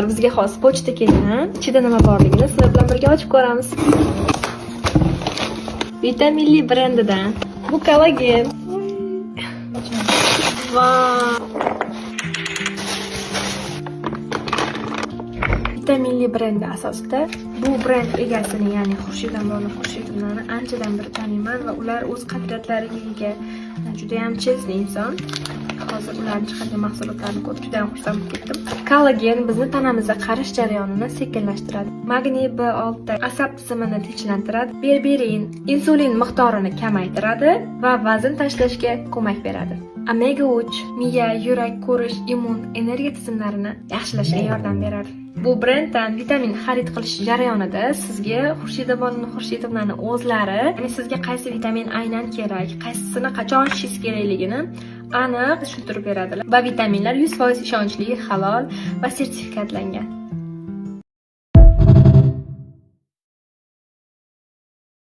Bizga xos pochta kelgan. Ichida nima borligini sizlar bilan birga ochib ko'ramiz. Vitaminli brendidan. Bu kollagen. Vau! Vitaminli brendi asosida bu brend egasini, ya'ni Xurshid Amronov Xurshidovni anchadan beri taniyman va ular o'z qadriyatlariga ega, juda ham chesni inson. Hozir ularning chiqargan mahsulotlarini ko'rib juda ham xursand bo'lib ketdim. Kollagen bizni tanamizda qarish jarayonini sekinlashtiradi. Magniy B6 asab tizimini tinchlantiradi. Berberin insulin miqdorini kamaytiradi va vazn tashlashga ko'mak beradi. Omega 3 miya, yurak, ko'rish, immun, energiya tizimlarini yaxshilashga yordam beradi. Bu brenddan vitamin xarid qilish jarayonida sizga Xurshid Amronov Xurshidovlarning o'zlari, ya'ni sizga qaysi vitamin aynan kerak, qaysisini qachon ishingiz kerakligini aniq tushuntirib beradilar. Va vitaminlar 100% ishonchli, halol va sertifikatlangan.